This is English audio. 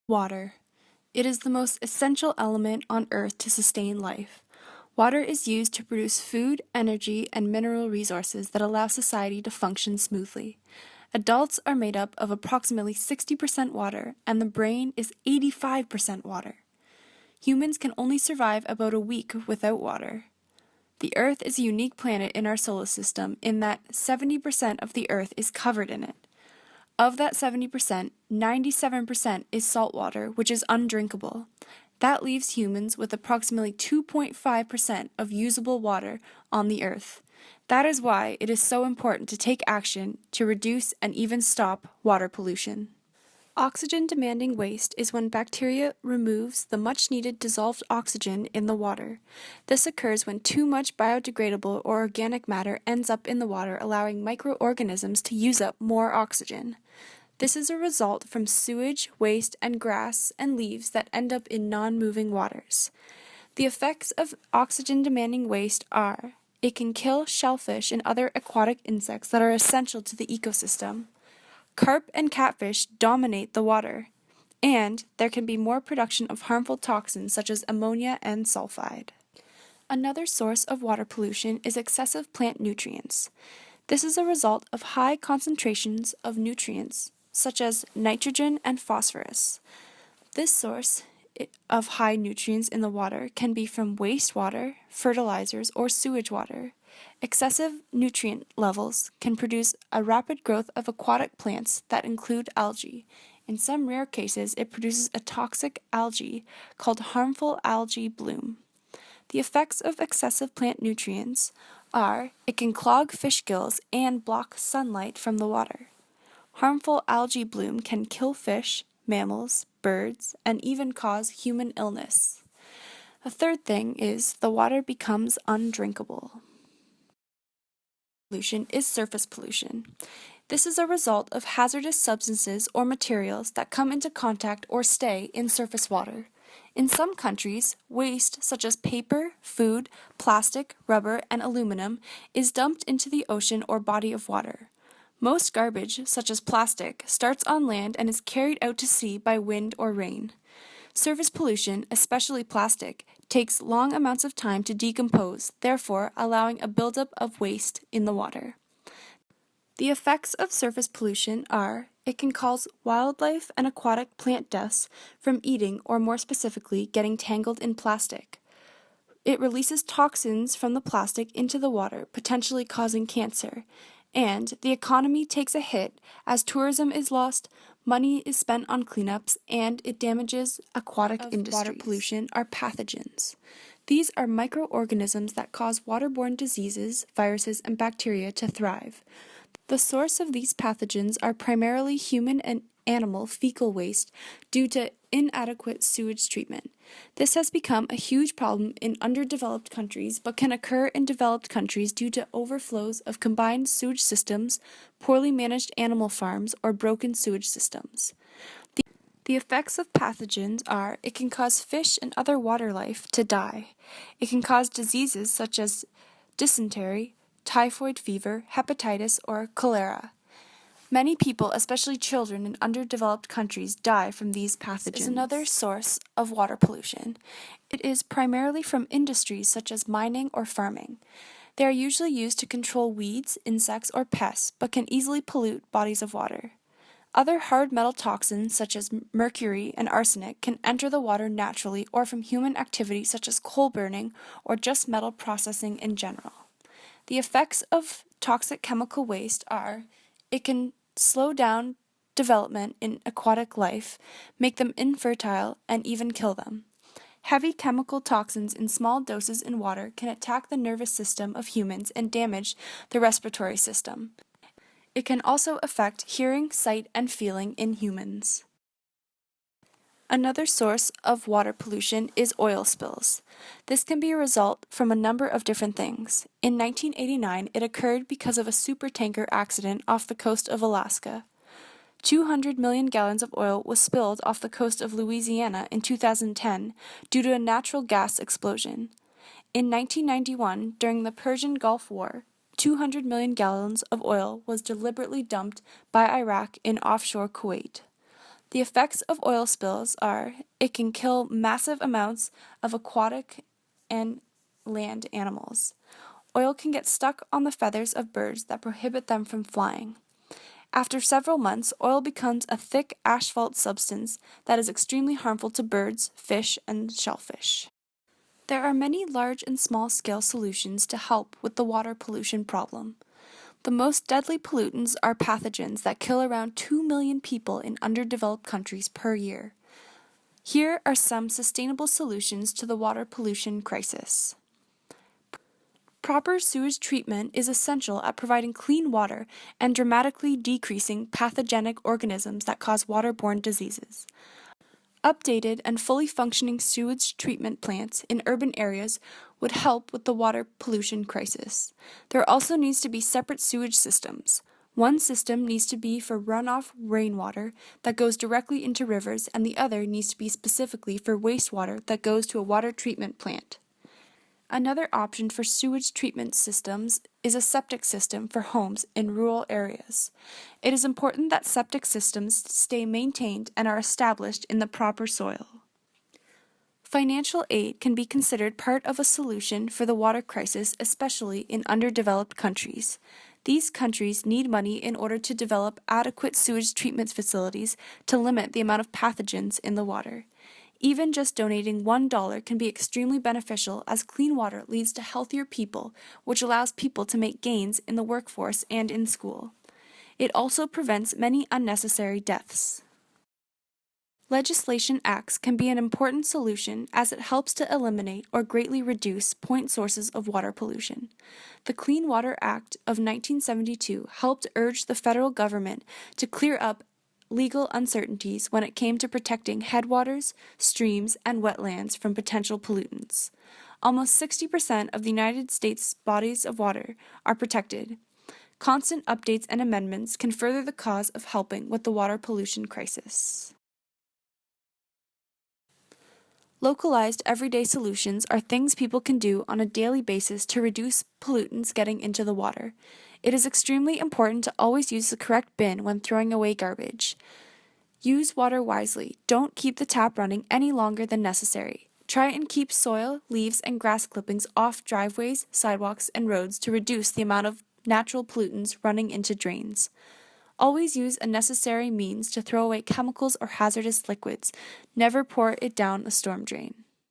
Water. It is the most essential element on Earth to sustain life. Water is used to produce food, energy, and mineral resources that allow society to function smoothly. Adults are made up of approximately 60% water, and the brain is 85% water. Humans can only survive about a week without water. The Earth is a unique planet in our solar system in that 70% of the Earth is covered in it. Of that 70%, 97% is saltwater, which is undrinkable. That leaves humans with approximately 2.5% of usable water on the Earth. That is why it is so important to take action to reduce and even stop water pollution. Oxygen-demanding waste is when bacteria removes the much-needed dissolved oxygen in the water. This occurs when too much biodegradable or organic matter ends up in the water, allowing microorganisms to use up more oxygen. This is a result from sewage, waste, and grass and leaves that end up in non-moving waters. The effects of oxygen-demanding waste are: it can kill shellfish and other aquatic insects that are essential to the ecosystem. Carp and catfish dominate the water, and there can be more production of harmful toxins such as ammonia and sulfide. Another source of water pollution is excessive plant nutrients. This is a result of high concentrations of nutrients such as nitrogen and phosphorus. This source of high nutrients in the water can be from wastewater, fertilizers, or sewage water. Excessive nutrient levels can produce a rapid growth of aquatic plants that include algae. In some rare cases, it produces a toxic algae called harmful algae bloom. The effects of excessive plant nutrients are: it can clog fish gills and block sunlight from the water. Harmful algae bloom can kill fish, mammals, birds, and even cause human illness. A third thing is the water becomes undrinkable. Pollution is surface pollution. This is a result of hazardous substances or materials that come into contact or stay in surface water. In some countries, waste such as paper, food, plastic, rubber, and aluminum is dumped into the ocean or body of water. Most garbage, such as plastic, starts on land and is carried out to sea by wind or rain. Surface pollution, especially plastic, takes long amounts of time to decompose, therefore allowing a buildup of waste in the water. The effects of surface pollution are: it can cause wildlife and aquatic plant deaths from eating, or more specifically, getting tangled in plastic. It releases toxins from the plastic into the water, potentially causing cancer. And the economy takes a hit as tourism is lost, money is spent on cleanups, and it damages aquatic industries. Water pollution are pathogens. These are microorganisms that cause waterborne diseases, viruses, and bacteria to thrive. The source of these pathogens are primarily human and animal fecal waste due to inadequate sewage treatment. This has become a huge problem in underdeveloped countries, but can occur in developed countries due to overflows of combined sewage systems, poorly managed animal farms, or broken sewage systems. The effects of pathogens are: it can cause fish and other water life to die. It can cause diseases such as dysentery, typhoid fever, hepatitis, or cholera. Many people, especially children in underdeveloped countries, die from these pathogens. This is another source of water pollution. It is primarily from industries such as mining or farming. They are usually used to control weeds, insects, or pests, but can easily pollute bodies of water. Other hard metal toxins such as mercury and arsenic can enter the water naturally or from human activity such as coal burning or just metal processing in general. The effects of toxic chemical waste are: it can slow down development in aquatic life, make them infertile, and even kill them. Heavy chemical toxins in small doses in water can attack the nervous system of humans and damage the respiratory system. It can also affect hearing, sight, and feeling in humans. Another source of water pollution is oil spills. This can be a result from a number of different things. In 1989, it occurred because of a supertanker accident off the coast of Alaska. 200 million gallons of oil was spilled off the coast of Louisiana in 2010 due to a natural gas explosion. In 1991, during the Persian Gulf War, 200 million gallons of oil was deliberately dumped by Iraq in offshore Kuwait. The effects of oil spills are it can kill massive amounts of aquatic and land animals. Oil can get stuck on the feathers of birds that prohibit them from flying. After several months, oil becomes a thick asphalt substance that is extremely harmful to birds, fish, and shellfish. There are many large and small-scale solutions to help with the water pollution problem. The most deadly pollutants are pathogens that kill around 2 million people in underdeveloped countries per year. Here are some sustainable solutions to the water pollution crisis. Proper sewage treatment is essential at providing clean water and dramatically decreasing pathogenic organisms that cause waterborne diseases. Updated and fully functioning sewage treatment plants in urban areas would help with the water pollution crisis. There also needs to be separate sewage systems. One system needs to be for runoff rainwater that goes directly into rivers, and the other needs to be specifically for wastewater that goes to a water treatment plant. Another option for sewage treatment systems is a septic system for homes in rural areas. It is important that septic systems stay maintained and are established in the proper soil. Financial aid can be considered part of a solution for the water crisis, especially in underdeveloped countries. These countries need money in order to develop adequate sewage treatment facilities to limit the amount of pathogens in the water. Even just donating $1 can be extremely beneficial, as clean water leads to healthier people, which allows people to make gains in the workforce and in school. It also prevents many unnecessary deaths. Legislation acts can be an important solution, as it helps to eliminate or greatly reduce point sources of water pollution. The Clean Water Act of 1972 helped urge the federal government to clear up legal uncertainties when it came to protecting headwaters, streams, and wetlands from potential pollutants. Almost 60% of the United States bodies of water are protected. Constant updates and amendments can further the cause of helping with the water pollution crisis. Localized everyday solutions are things people can do on a daily basis to reduce pollutants getting into the water. It is extremely important to always use the correct bin when throwing away garbage. Use water wisely. Don't keep the tap running any longer than necessary. Try and keep soil, leaves, and grass clippings off driveways, sidewalks, and roads to reduce the amount of natural pollutants running into drains. Always use a necessary means to throw away chemicals or hazardous liquids. Never pour it down a storm drain.